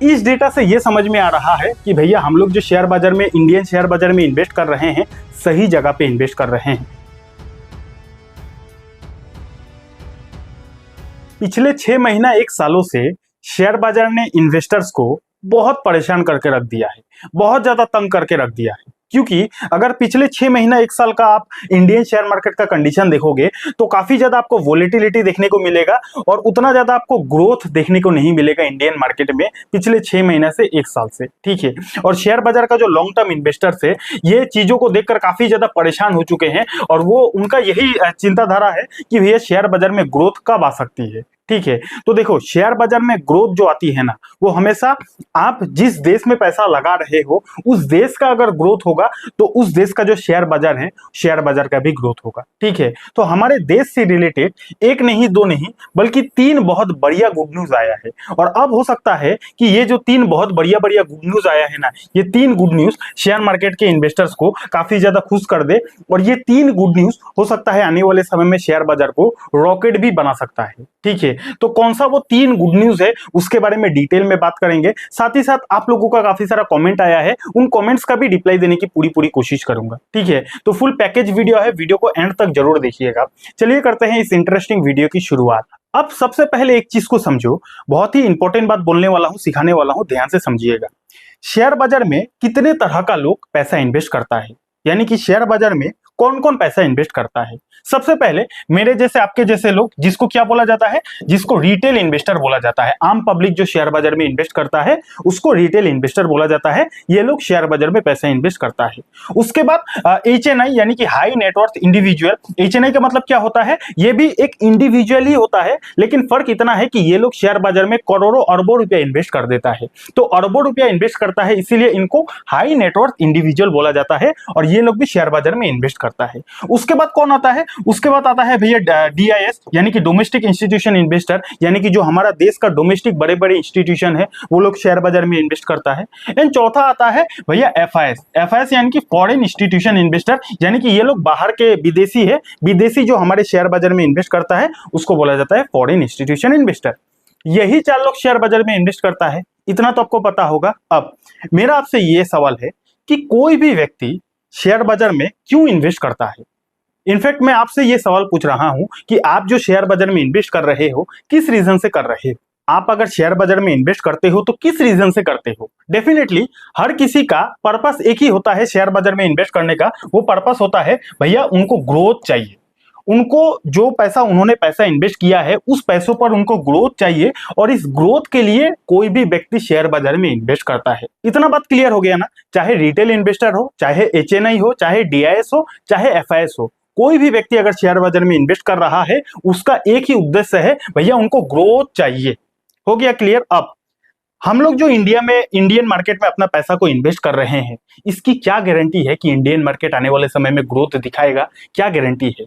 इस डेटा से ये समझ में आ रहा है कि भैया हम लोग जो शेयर बाजार में, इंडियन शेयर बाजार में इन्वेस्ट कर रहे हैं, सही जगह पे इन्वेस्ट कर रहे हैं। पिछले 6 महीना 1 सालों से शेयर बाजार ने इन्वेस्टर्स को बहुत परेशान करके रख दिया है, बहुत ज्यादा तंग करके रख दिया है। क्योंकि अगर पिछले 6 महीना 1 साल का आप इंडियन शेयर मार्केट का कंडीशन देखोगे तो काफी ज्यादा आपको वोलेटिलिटी देखने को मिलेगा और उतना ज्यादा आपको ग्रोथ देखने को नहीं मिलेगा इंडियन मार्केट में पिछले 6 महीना से 1 साल से, ठीक है। और शेयर बाजार का जो लॉन्ग टर्म इन्वेस्टर्स है, ये चीजों को देखकर काफी ज्यादा परेशान हो चुके हैं और वो उनका यही चिंताधारा है कि भैया शेयर बाजार में ग्रोथ कब आ सकती है, ठीक है। तो देखो, शेयर बाजार में ग्रोथ जो आती है ना, वो हमेशा आप जिस देश में पैसा लगा रहे हो उस देश का अगर ग्रोथ होगा तो उस देश का जो शेयर बाजार है, शेयर बाजार का भी ग्रोथ होगा, ठीक है। तो हमारे देश से रिलेटेड एक नहीं, दो नहीं, बल्कि 3 बहुत बढ़िया गुड न्यूज आया है। और अब हो सकता है कि ये जो 3 बहुत बढ़िया बढ़िया गुड न्यूज आया है ना, ये 3 गुड न्यूज शेयर मार्केट के इन्वेस्टर्स को काफी ज्यादा खुश कर दे। और ये 3 गुड न्यूज हो सकता है आने वाले समय में शेयर बाजार को रॉकेट भी बना सकता है, ठीक है। तो कौन सा वो 3 गुड न्यूज है, उसके बारे में डिटेल में बात करेंगे। साथ ही साथ आप लोगों का काफी सारा कमेंट आया है, उन कमेंट्स का भी रिप्लाई देने की पूरी कोशिश करूंगा, ठीक है। तो फुल पैकेज वीडियो है, वीडियो को एंड तक जरूर देखिएगा। चलिए करते हैं इस इंटरेस्टिंग वीडियो की शुरुआत। अब सबसे पहले एक चीज को समझो, बहुत ही इंपॉर्टेंट बात बोलने वाला हूं, सिखाने वाला हूं, ध्यान से समझिएगा। शेयर बाजार में कितने तरह का लोग पैसा इन्वेस्ट करता है, यानी कि शेयर बाजार में कौन कौन पैसा इन्वेस्ट करता है। सबसे पहले मेरे जैसे, आपके जैसे लोग, जिसको क्या बोला जाता है, जिसको रिटेल इन्वेस्टर बोला जाता है। आम पब्लिक जो शेयर बाजार में इन्वेस्ट करता है उसको रिटेल इन्वेस्टर बोला जाता है। ये लोग शेयर बाजार में पैसा इन्वेस्ट करता है। उसके बाद HNI यानी कि हाई नेटवर्थ इंडिविजुअल। HNI का मतलब क्या होता है, ये भी एक इंडिविजुअल ही होता है, लेकिन फर्क इतना है कि ये लोग शेयर बाजार में करोड़ों अरबों रुपया इन्वेस्ट कर देता है। तो अरबों रुपया इन्वेस्ट करता है, इसीलिए इनको हाई नेटवर्थ इंडिविजुअल बोला जाता है और ये लोग भी शेयर बाजार में इन्वेस्ट करता है। उसके बाद कौन आता है, उसके बाद आता है भैया DIS यानी कि डोमेस्टिक इंस्टीट्यूशन इन्वेस्टर, यानी कि जो हमारा देश का डोमेस्टिक बड़े बड़े इंस्टीट्यूशन है वो लोग शेयर बाजार में इन्वेस्ट करता है। एंड चौथा आता है भैया FIS यानी कि फॉरेन इंस्टीट्यूशन इन्वेस्टर, यानी कि ये लोग बाहर के विदेशी है, विदेशी जो हमारे शेयर बाजार में इन्वेस्ट करता है उसको बोला जाता है फॉरेन इंस्टीट्यूशन इन्वेस्टर। यही 4 लोग शेयर बाजार में इन्वेस्ट करता है, इतना तो आपको पता होगा। अब मेरा आपसे ये सवाल है कि कोई भी व्यक्ति शेयर बाजार में क्यों इन्वेस्ट करता है। इनफैक्ट मैं आपसे ये सवाल पूछ रहा हूं कि आप जो शेयर बाजार में इन्वेस्ट कर रहे हो किस रीजन से कर रहे हो। आप अगर शेयर बाजार में इन्वेस्ट करते हो तो किस रीजन से करते हो। डेफिनेटली हर किसी का पर्पस एक ही होता है शेयर बाजार में इन्वेस्ट करने का। वो पर्पस होता है भैया उनको ग्रोथ चाहिए, उनको जो पैसा उन्होंने पैसा इन्वेस्ट किया है उस पैसों पर उनको ग्रोथ चाहिए और इस ग्रोथ के लिए कोई भी व्यक्ति शेयर बाजार में इन्वेस्ट करता है। इतना बात क्लियर हो गया ना। चाहे रिटेल इन्वेस्टर हो, चाहे HNI हो, चाहे DIS हो, चाहे FIS हो, कोई भी व्यक्ति अगर शेयर बाजार में इन्वेस्ट कर रहा है उसका एक ही उद्देश्य है, भैया उनको ग्रोथ चाहिए। हो गया क्लियर। अब हम लोग जो इंडियन मार्केट में अपना पैसा को इन्वेस्ट कर रहे हैं, इसकी क्या गारंटी है कि इंडियन मार्केट आने वाले समय में ग्रोथ दिखाएगा, क्या गारंटी है।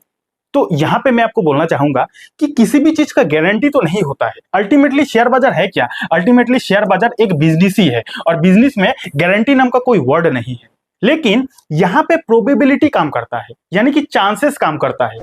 तो यहां पे मैं आपको बोलना चाहूंगा कि किसी भी चीज का गारंटी तो नहीं होता है। अल्टीमेटली शेयर बाजार है क्या, अल्टीमेटली शेयर बाजार एक बिजनेस ही है और बिजनेस में गारंटी नाम का कोई वर्ड नहीं है। लेकिन यहां पे प्रोबेबिलिटी काम करता है, यानी कि चांसेस काम करता है।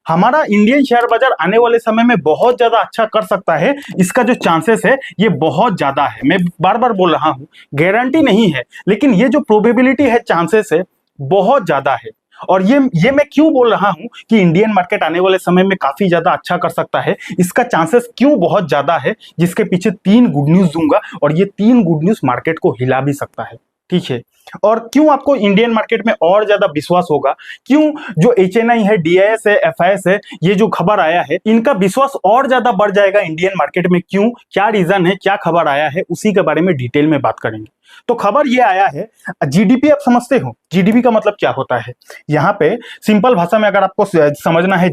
हमारा इंडियन शेयर बाजार आने वाले समय में बहुत ज्यादा अच्छा कर सकता है, इसका जो चांसेस है ये बहुत ज्यादा है। मैं बार बार बोल रहा हूं, गारंटी नहीं है, लेकिन ये जो प्रोबेबिलिटी है, चांसेस है, बहुत ज्यादा है। और ये मैं क्यों बोल रहा हूं कि इंडियन मार्केट आने वाले समय में काफी ज्यादा अच्छा कर सकता है, इसका चांसेस क्यों बहुत ज्यादा है, जिसके पीछे 3 गुड न्यूज दूंगा और ये 3 गुड न्यूज मार्केट को हिला भी सकता है, ठीक है। और क्यों आपको इंडियन मार्केट में और ज्यादा विश्वास होगा, क्यों जो HNI है, DIS है, FIS है, ये जो खबर आया है इनका विश्वास और ज्यादा बढ़ जाएगा इंडियन मार्केट में, क्यों, क्या रीजन है, क्या खबर आया है, उसी के बारे में डिटेल में बात करेंगे। तो खबर ये आया है, GDP आप समझते हो, GDP का मतलब क्या होता है। यहाँ पे सिंपल भाषा में अगर आपको समझना है,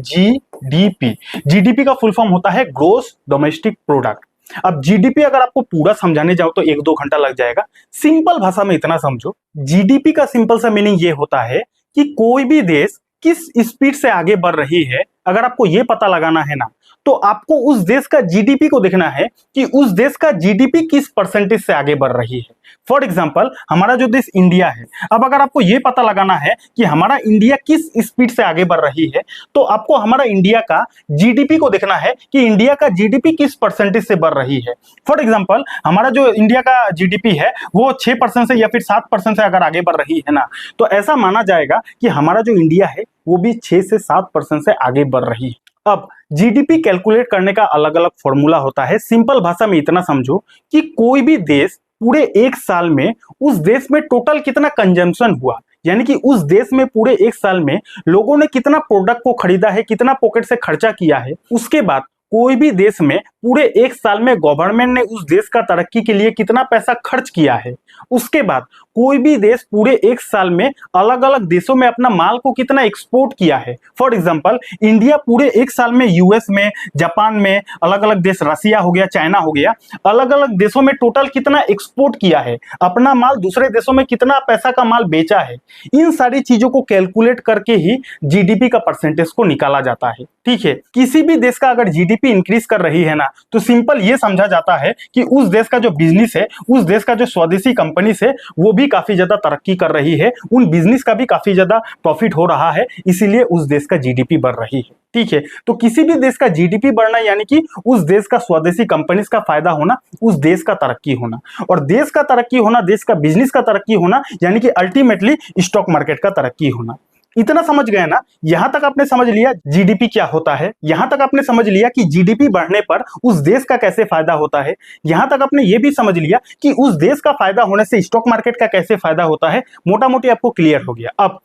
GDP का फुल फॉर्म होता है ग्रोस डोमेस्टिक प्रोडक्ट। अब GDP अगर आपको पूरा समझाने जाओ तो 1-2 घंटा लग जाएगा। सिंपल भाषा में इतना समझो, GDP का सिंपल सा मीनिंग ये होता है कि कोई भी देश किस स्पीड से आगे बढ़ रही है अगर आपको ये पता लगाना है ना, तो आपको उस देश का जीडीपी को देखना है कि उस देश का जीडीपी किस परसेंटेज से आगे बढ़ रही है। फॉर एग्जाम्पल हमारा जो देश इंडिया है, अब अगर आपको ये पता लगाना है कि हमारा इंडिया किस स्पीड से आगे बढ़ रही है, तो आपको हमारा इंडिया का जीडीपी को देखना है कि इंडिया का जीडीपी किस परसेंटेज से बढ़ रही है। फॉर एग्जाम्पल हमारा जो इंडिया का जीडीपी है वो 6% से या फिर 7% से अगर आगे बढ़ रही है ना, तो ऐसा माना जाएगा कि हमारा जो इंडिया है वो भी 6 से 7% से आगे बढ़ रही है। अब जीडीपी कैलकुलेट करने का अलग अलग फॉर्मूला होता है। सिंपल भाषा में इतना समझो कि कोई भी देश पूरे एक साल में उस देश में टोटल कितना कंजम्पशन हुआ, यानी कि उस देश में पूरे एक साल में लोगों ने कितना प्रोडक्ट को खरीदा है, कितना पॉकेट से खर्चा किया है। उसके बाद कोई भी देश में पूरे एक साल में गवर्नमेंट ने उस देश का तरक्की के लिए कितना पैसा खर्च किया है। उसके बाद कोई भी देश पूरे एक साल में अलग अलग देशों में अपना माल को कितना एक्सपोर्ट किया है। फॉर एग्जांपल इंडिया पूरे एक साल में यूएस में, जापान में, अलग अलग देश, रसिया हो गया, चाइना हो गया, अलग अलग देशों में टोटल कितना एक्सपोर्ट किया है, अपना माल दूसरे देशों में कितना पैसा का माल बेचा है। इन सारी चीजों को कैलकुलेट करके ही जीडीपी का परसेंटेज को निकाला जाता है। ठीक है, किसी भी देश का अगर जीडीपी इंक्रीज कर रही है ना, तो सिंपल ये समझा जाता है कि उस देश का जो बिजनेस है, उस देश का जो स्वदेशी कंपनी है, वो भी काफी ज्यादा तरक्की कर रही है, उन बिजनेस का भी काफी ज्यादा प्रॉफिट हो रहा है, इसीलिए उस देश का जीडीपी बढ़ रही है। ठीक है, तो किसी भी देश का जीडीपी बढ़ना यानी कि उस देश का स्वदेशी कंपनीज का फायदा होना, उस देश का तरक्की होना, और देश का तरक्की होना, देश का बिजनेस का तरक्की होना, यानी कि अल्टीमेटली स्टॉक मार्केट का तरक्की होना। इतना समझ गए ना? यहां तक आपने समझ लिया जीडीपी क्या होता है, यहां तक आपने समझ लिया कि जीडीपी बढ़ने पर उस देश का कैसे फायदा होता है, यहां तक आपने ये भी समझ लिया कि उस देश का फायदा होने से स्टॉक मार्केट का कैसे फायदा होता है। मोटा मोटी आपको क्लियर हो गया। अब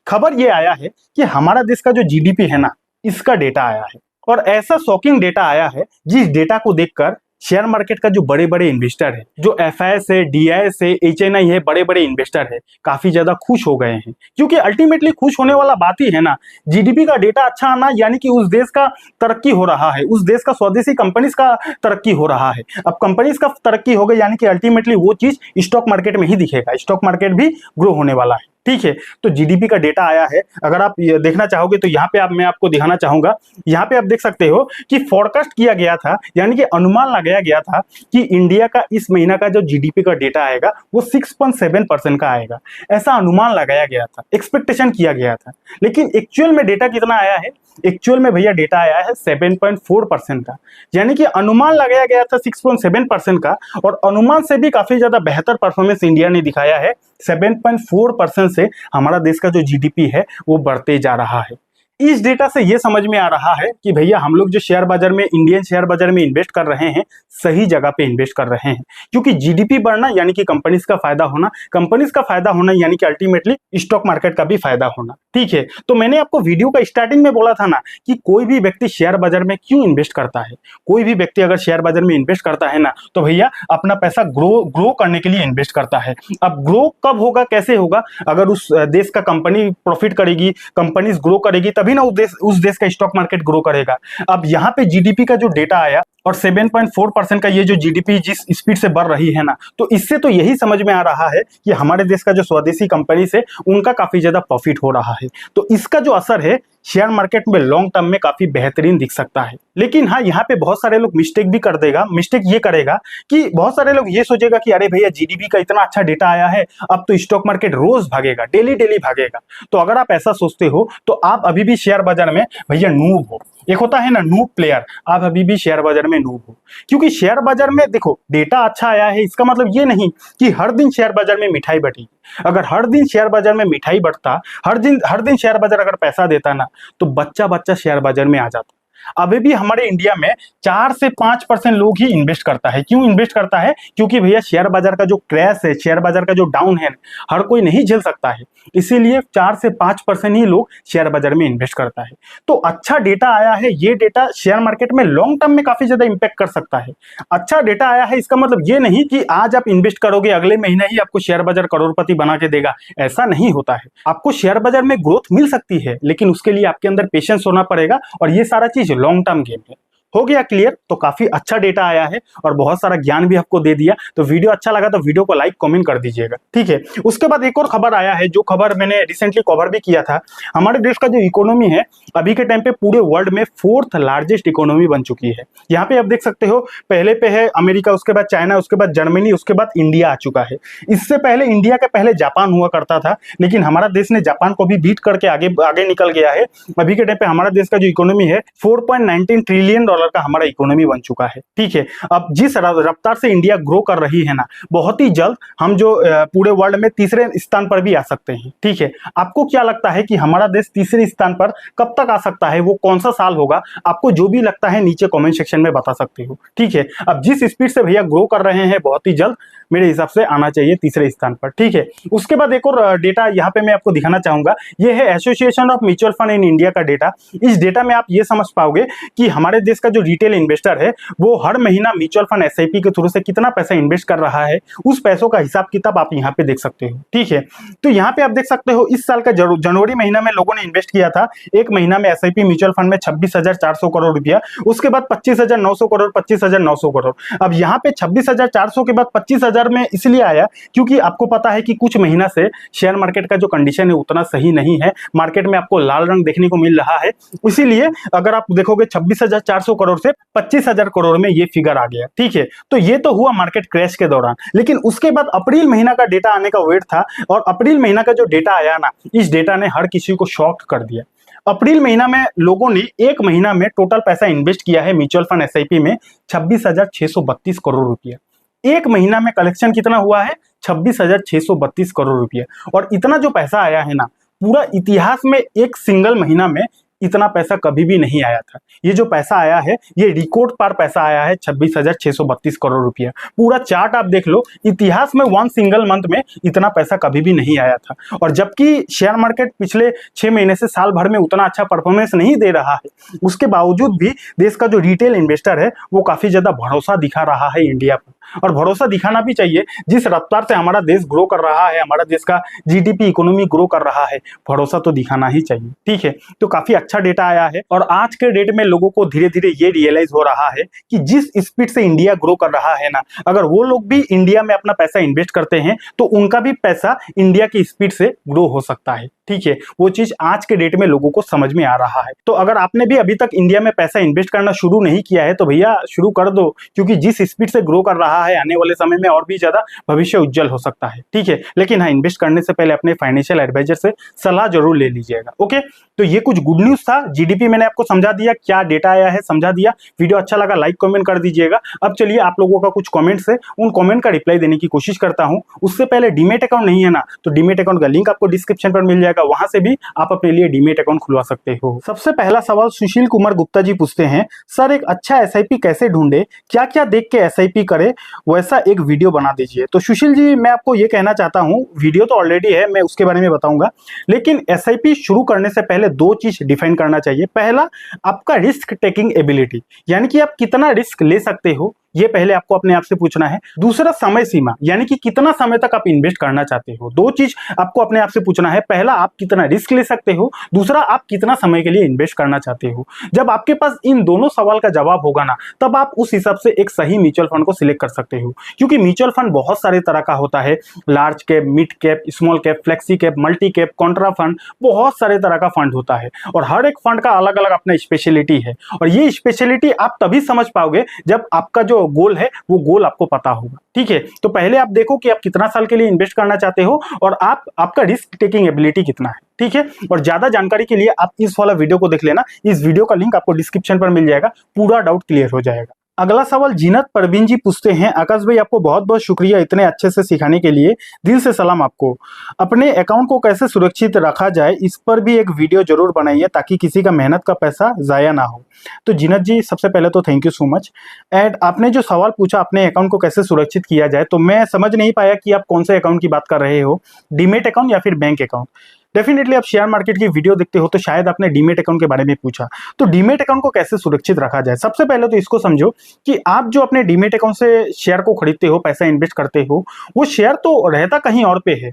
खबर ये आया है कि हमारा देश का जो जीडीपी है ना, इसका डेटा आया है, और ऐसा शॉकिंग डेटा आया है जिस डेटा को देखकर शेयर मार्केट का जो बड़े बड़े इन्वेस्टर है, जो एफआईएस है, डीआईएस है, एचएनआई है, बड़े बड़े इन्वेस्टर है, काफी ज्यादा खुश हो गए हैं। क्योंकि अल्टीमेटली खुश होने वाला बात ही है ना, जीडीपी का डेटा अच्छा आना, यानी कि उस देश का तरक्की हो रहा है, उस देश का स्वदेशी कंपनीज का तरक्की हो रहा है। अब कंपनीज का तरक्की हो गई, यानी कि अल्टीमेटली वो चीज स्टॉक मार्केट में ही दिखेगा, स्टॉक मार्केट भी ग्रो होने वाला है। ठीक है, तो जीडीपी का डेटा आया है। अगर आप देखना चाहोगे तो यहाँ पे मैं आपको दिखाना चाहूंगा। यहाँ पे आप देख सकते हो कि फोरकास्ट किया गया था, यानी कि अनुमान लगाया गया था कि इंडिया का इस महीना का जो जीडीपी का डेटा आएगा वो 6.7% का आएगा। ऐसा अनुमान लगाया गया था, एक्सपेक्टेशन किया गया था। लेकिन एक्चुअल में डेटा कितना आया है? एक्चुअल में भैया डेटा आया है 7.4% का, यानी कि अनुमान लगाया गया था 6.7% का, और अनुमान से भी काफी ज्यादा बेहतर परफॉर्मेंस इंडिया ने दिखाया है। 7.4% से हमारा देश का जो जीडीपी है वो बढ़ते जा रहा है। इस डेटा से ये समझ में आ रहा है कि भैया हम लोग जो शेयर बाजार में, इंडियन शेयर बाजार में इन्वेस्ट कर रहे हैं, सही जगह पे इन्वेस्ट कर रहे हैं। क्योंकि जीडीपी बढ़ना यानी कि कंपनीज का फायदा होना, कंपनीज का फायदा होना यानी कि अल्टीमेटली स्टॉक मार्केट का भी फायदा होना। ठीक है, तो मैंने आपको वीडियो का स्टार्टिंग में बोला था ना कि कोई भी व्यक्ति शेयर बाजार में क्यों इन्वेस्ट करता है। कोई भी व्यक्ति अगर शेयर बाजार में इन्वेस्ट करता है ना, तो भैया अपना पैसा ग्रो करने के लिए इन्वेस्ट करता है। अब ग्रो कब होगा, कैसे होगा? अगर उस देश का कंपनी प्रॉफिट करेगी, कंपनीज ग्रो करेगी, तभी ना उस देश का स्टॉक मार्केट ग्रो करेगा। अब यहाँ पे जीडीपी का जो डेटा आया और 7.4% का ये जो जीडीपी जिस स्पीड से बढ़ रही है ना, तो इससे तो यही समझ में आ रहा है कि हमारे देश का जो स्वदेशी कंपनी से उनका काफी ज्यादा प्रॉफिट हो रहा है। तो इसका जो असर है शेयर मार्केट में लॉन्ग टर्म में काफी बेहतरीन दिख सकता है। लेकिन हाँ, यहाँ पे बहुत सारे लोग मिस्टेक भी कर देगा। मिस्टेक ये करेगा कि बहुत सारे लोग ये सोचेगा कि अरे भैया जीडीपी का इतना अच्छा डेटा आया है, अब तो स्टॉक मार्केट रोज भागेगा, डेली डेली भागेगा। तो अगर आप ऐसा सोचते हो तो आप अभी भी शेयर बाजार में भैया नूब हो। एक होता है ना नूब प्लेयर, आप अभी भी शेयर बाजार में नूब हो। क्योंकि शेयर बाजार में देखो डेटा अच्छा आया है, इसका मतलब ये नहीं कि हर दिन शेयर बाजार में मिठाई बटेगी। अगर हर दिन शेयर बाजार में मिठाई बटता, हर दिन शेयर बाजार अगर पैसा देता ना, तो बच्चा बच्चा शेयर बाजार में आ जाता। अभी भी हमारे इंडिया में 4 से 5% लोग ही इन्वेस्ट करता है। क्यों इन्वेस्ट करता है? क्योंकि भैया शेयर बाजार का जो क्रैश है, शेयर बाजार का जो डाउन है, हर कोई नहीं झेल सकता है। इसीलिए 4 से 5% ही लोग शेयर बाजार में इन्वेस्ट करता है। तो अच्छा डेटा आया है, ये डेटा शेयर मार्केट में लॉन्ग टर्म में काफी ज्यादा इंपैक्ट कर सकता है। अच्छा डेटा आया है इसका मतलब ये नहीं कि आज आप इन्वेस्ट करोगे अगले महीने ही आपको शेयर बाजार करोड़पति बना के देगा, ऐसा नहीं होता है। आपको शेयर बाजार में ग्रोथ मिल सकती है, लेकिन उसके लिए आपके अंदर पेशेंस होना पड़ेगा, और ये सारा चीज लॉन्ग टर्म गेम है। हो गया क्लियर? तो काफी अच्छा डेटा आया है और बहुत सारा ज्ञान भी आपको दे दिया। तो वीडियो अच्छा लगा तो वीडियो को लाइक कमेंट कर दीजिएगा, ठीक है। उसके बाद एक और खबर आया है, जो खबर मैंने रिसेंटली कवर भी किया था। हमारे देश का जो इकोनॉमी है अभी के टाइम पे पूरे वर्ल्ड में 4th लार्जेस्ट इकोनॉमी बन चुकी है। यहाँ पे आप देख सकते हो, पहले पे है अमेरिका, उसके बाद चाइना, उसके बाद जर्मनी, उसके बाद इंडिया आ चुका है। इससे पहले इंडिया के पहले जापान हुआ करता था, लेकिन हमारा देश ने जापान को भी बीट करके आगे आगे निकल गया है। अभी के टाइम पे हमारा देश का जो इकोनॉमी है $4.19 ट्रिलियन का हमारा इकोनॉमी बन चुका है, ठीक है। अब जिस रफ्तार से इंडिया ग्रो कर रही है ना, बहुत ही जल्द हम जो पूरे वर्ल्ड में तीसरे स्थान पर भी आ सकते हैं, ठीक है। आपको क्या लगता है कि हमारा देश तीसरे स्थान पर कब तक आ सकता है? वो कौन सा साल होगा? आपको जो भी लगता है नीचे कमेंट सेक्शन में बता सकते हो, ठीक है। अब जिस स्पीड से भैया ग्रो कर रहे हैं, बहुत ही जल्द मेरे हिसाब से आना चाहिए तीसरे स्थान पर, ठीक है। उसके बाद एक और डेटा यहाँ पे मैं आपको दिखाना चाहूंगा, ये है association of mutual fund in India का डेटा। इस डेटा में आप ये समझ पाओगे कि हमारे देश का जो रिटेल इन्वेस्टर है वो हर महीना म्यूचुअल फंड एसआईपी के थ्रू से कितना पैसा इन्वेस्ट कर रहा है, उस पैसों का हिसाब किताब आप यहाँ पे देख सकते हो, ठीक है। तो यहाँ पे आप देख सकते हो इस साल का जनवरी महीना में लोगों ने इन्वेस्ट किया था एक महीना में एसआईपी म्यूचुअल फंड में 26,400 करोड़ रुपया, उसके बाद 25,900 करोड़, 25,900 करोड़। अब यहाँ पे 26,400 के बाद 25,000 में इसलिए आया क्योंकि आपको पता है कि कुछ महीना से शेयर मार्केट का जो कंडीशन है उतना सही नहीं है, मार्केट में आपको लाल रंग देखने को मिल रहा है। इसीलिए अगर आप देखोगे 26,400 करोड़ से 25,000 करोड़ में ये फिगर आ गया, ठीक है। तो ये तो हुआ मार्केट क्रैश के दौरान, लेकिन उसके बाद अप्रैल महीना का डेटा आने का वेट था और अप्रैल महीना का जो डेटा आया ना, इस डेटा ने हर किसी को शॉक कर दिया। अप्रैल महीना में लोगों ने एक महीना में टोटल पैसा इन्वेस्ट किया है म्यूचुअल फंड एसआईपी में 26,632 करोड़ रुपया। एक महीना में कलेक्शन कितना हुआ है? 26,632 करोड़ रुपया। और इतना जो पैसा आया है ना, पूरा इतिहास में एक सिंगल महीना में इतना पैसा कभी भी नहीं आया था। ये जो पैसा आया है ये रिकॉर्ड पर पैसा आया है 26,632 करोड़ रुपया। पूरा चार्ट आप देख लो, इतिहास में वन सिंगल मंथ में इतना पैसा कभी भी नहीं आया था। और जबकि शेयर मार्केट पिछले 6 महीने से साल भर में उतना अच्छा परफॉर्मेंस नहीं दे रहा है, उसके बावजूद भी देश का जो रिटेल इन्वेस्टर है वो काफी ज्यादा भरोसा दिखा रहा है इंडिया पर। और भरोसा दिखाना भी चाहिए, जिस रफ्तार से हमारा देश ग्रो कर रहा है, हमारा देश का जीडीपी इकोनॉमी ग्रो कर रहा है, भरोसा तो दिखाना ही चाहिए, ठीक है। तो काफी अच्छा डेटा आया है और आज के डेट में लोगों को धीरे धीरे ये रियलाइज हो रहा है कि जिस स्पीड से इंडिया ग्रो कर रहा है ना, अगर वो लोग भी इंडिया में अपना पैसा इन्वेस्ट करते हैं तो उनका भी पैसा इंडिया की स्पीड से ग्रो हो सकता है, ठीक है। वो चीज आज के डेट में लोगों को समझ में आ रहा है। तो अगर आपने भी अभी तक इंडिया में पैसा इन्वेस्ट करना शुरू नहीं किया है तो भैया शुरू कर दो, क्योंकि जिस स्पीड से ग्रो कर रहा है आने वाले समय में और भी ज्यादा भविष्य उज्जवल हो सकता है, ठीक है। लेकिन हाँ, इन्वेस्ट करने से पहले अपने फाइनेंशियल एडवाइजर से सलाह जरूर ले लीजिएगा, ओके। तो ये कुछ गुड न्यूज था, जीडीपी मैंने आपको समझा दिया, क्या डेटा आया है समझा दिया। वीडियो अच्छा लगा लाइक कमेंट कर दीजिएगा। अब चलिए आप लोगों का कुछ कमेंट्स है, उन कमेंट का रिप्लाई देने की कोशिश करता हूं। उससे पहले डीमेट अकाउंट नहीं है ना, तो डीमेट अकाउंट का लिंक आपको डिस्क्रिप्शन पर मिल जाएगा, वहां से भी आप अपने लिए डीमेट अकाउंट खुलवा सकते हो। सबसे पहला सवाल सुशील कुमार गुप्ता जी पूछते हैं, सर एक अच्छा एसआईपी कैसे ढूंढे, क्या क्या देख के एसआईपी करे, वैसा एक वीडियो बना दीजिए। तो सुशील जी, मैं आपको ये कहना चाहता हूँ, वीडियो तो ऑलरेडी है, मैं उसके बारे में बताऊंगा, लेकिन एसआईपी शुरू करने से पहले दो चीज डिफाइन करना चाहिए। पहला, आपका रिस्क टेकिंग एबिलिटी, यानी कि आप कितना रिस्क ले सकते हो, ये पहले आपको अपने आप से पूछना है। दूसरा, समय सीमा, यानी कि कितना समय तक आप इन्वेस्ट करना चाहते हो। दो चीज आपको अपने आप से पूछना है। पहला, आप कितना रिस्क ले सकते हो, दूसरा, आप कितना समय के लिए इन्वेस्ट करना चाहते हो। जब आपके पास इन दोनों सवाल का जवाब होगा ना, तब आप उस हिसाब से एक सही म्यूचुअल फंड को सिलेक्ट कर सकते हो। क्योंकि म्यूचुअल फंड बहुत सारे तरह का होता है, large cap, mid cap, small cap, flexi cap, multi cap, Contra fund, बहुत सारे तरह का फंड होता है और हर एक फंड का अलग अलग अपना स्पेशलिटी है। और ये स्पेशलिटी आप तभी समझ पाओगे जब आपका जो गोल है वो गोल आपको पता होगा, ठीक है। तो पहले आप देखो कि आप कितना साल के लिए इन्वेस्ट करना चाहते हो और आपका रिस्क टेकिंग एबिलिटी कितना है, ठीक है। और ज्यादा जानकारी के लिए आप इस वाला वीडियो को देख लेना, इस वीडियो का लिंक आपको डिस्क्रिप्शन पर मिल जाएगा, पूरा डाउट क्लियर हो जाएगा। अगला सवाल जीनत परवीन जी पूछते हैं, आकाश भाई आपको बहुत बहुत शुक्रिया इतने अच्छे से सिखाने के लिए, दिल से सलाम आपको। अपने अकाउंट को कैसे सुरक्षित रखा जाए इस पर भी एक वीडियो जरूर बनाइए ताकि किसी का मेहनत का पैसा जाया ना हो। तो जीनत जी, सबसे पहले तो thank you so much. And आपने जो सवाल पूछा अपने अकाउंट को कैसे सुरक्षित किया जाए, तो मैं समझ नहीं पाया कि आप कौन से अकाउंट की बात कर रहे हो, डीमेट अकाउंट या फिर बैंक अकाउंट। डेफिनेटली आप शेयर मार्केट की वीडियो देखते हो तो शायद आपने डीमेट अकाउंट के बारे में पूछा। तो डीमेट अकाउंट को कैसे सुरक्षित रखा जाए, सबसे पहले तो इसको समझो कि आप जो अपने डीमेट अकाउंट से शेयर को खरीदते हो, पैसा इन्वेस्ट करते हो, वो शेयर तो रहता कहीं और पे है।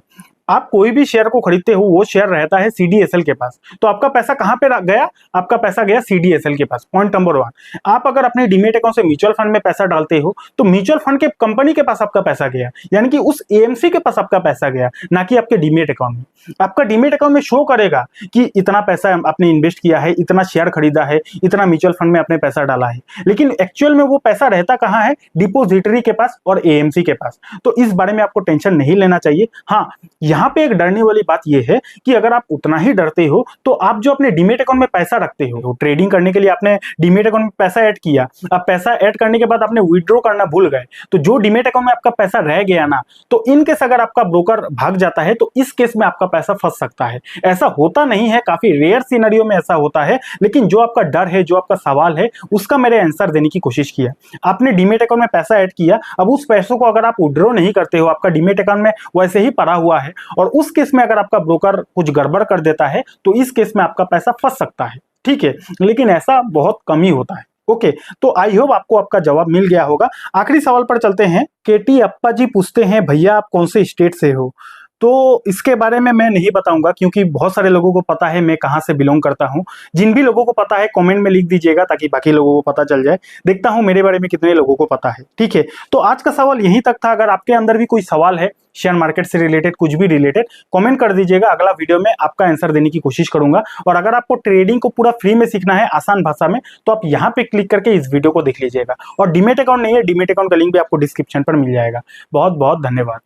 आप कोई भी शेयर को खरीदते हो वो शेयर रहता है सीडीएसएल के पास, तो आपका पैसा कहां पे गया? आपका पैसा गया सीडीएसएल के पास। पॉइंट नंबर 1, आप अगर अपने डीमेट अकाउंट से म्यूचुअल फंड में पैसा डालते हो तो म्यूचुअल फंड के कंपनी के पास आपका पैसा गया, यानी कि उस एएमसी के पास आपका पैसा गया, ना कि आपके डीमेट अकाउंट में। आपका डीमेट अकाउंट में शो करेगा कि इतना पैसा आपने इन्वेस्ट किया है, इतना शेयर खरीदा है, इतना म्यूचुअल फंड में आपने पैसा डाला है, लेकिन एक्चुअल में वो पैसा रहता कहां है? डिपोजिटरी के पास और एएमसी के पास। तो इस बारे में आपको टेंशन नहीं लेना चाहिए। हाँ, यहाँ पे एक डरने वाली बात यह है कि अगर आप उतना ही डरते हो तो आप जो अपने डीमेट अकाउंट में पैसा रखते हो, ट्रेडिंग करने के लिए आपने डीमेट अकाउंट में पैसा ऐड किया, अब पैसा ऐड करने के बाद आपने विड्रॉ करना भूल गए, तो जो डीमेट अकाउंट में आपका पैसा रह गया ना, तो इन केस अगर आपका ब्रोकर भाग जाता है तो इस केस में आपका पैसा फंस सकता है। ऐसा होता नहीं है, काफी रेयर सिनेरियो में ऐसा होता है, लेकिन जो आपका डर है, जो आपका सवाल है, उसका मैंने आंसर देने की कोशिश किया। आपने डीमेट अकाउंट में पैसा ऐड किया, अब उस पैसों को अगर आप विड्रॉ नहीं करते हो, आपका डीमेट अकाउंट में वैसे ही पड़ा हुआ है, और उस केस में अगर आपका ब्रोकर कुछ गड़बड़ कर देता है तो इस केस में आपका पैसा फंस सकता है। ठीक है, लेकिन ऐसा बहुत कम ही होता है। ओके, तो आई होप आपको आपका जवाब मिल गया होगा। आखिरी सवाल पर चलते हैं। केटी अप्पा जी पूछते हैं, भैया आप कौन से स्टेट से हो? तो इसके बारे में मैं नहीं बताऊंगा, क्योंकि बहुत सारे लोगों को पता है मैं कहां से बिलोंग करता हूं। जिन भी लोगों को पता है कमेंट में लिख दीजिएगा ताकि बाकी लोगों को पता चल जाए। देखता हूं मेरे बारे में कितने लोगों को पता है। ठीक है, तो आज का सवाल यहीं तक था। अगर आपके अंदर भी कोई सवाल है शेयर मार्केट से रिलेटेड, कुछ भी रिलेटेड, कमेंट कर दीजिएगा। अगला वीडियो में आपका आंसर देने की कोशिश करूंगा। और अगर आपको ट्रेडिंग को पूरा फ्री में सीखना है आसान भाषा में, तो आप यहाँ पे क्लिक करके इस वीडियो को देख लीजिएगा। और डीमेट अकाउंट नहीं है, डीमेट अकाउंट का लिंक भी आपको डिस्क्रिप्शन पर मिल जाएगा। बहुत बहुत धन्यवाद।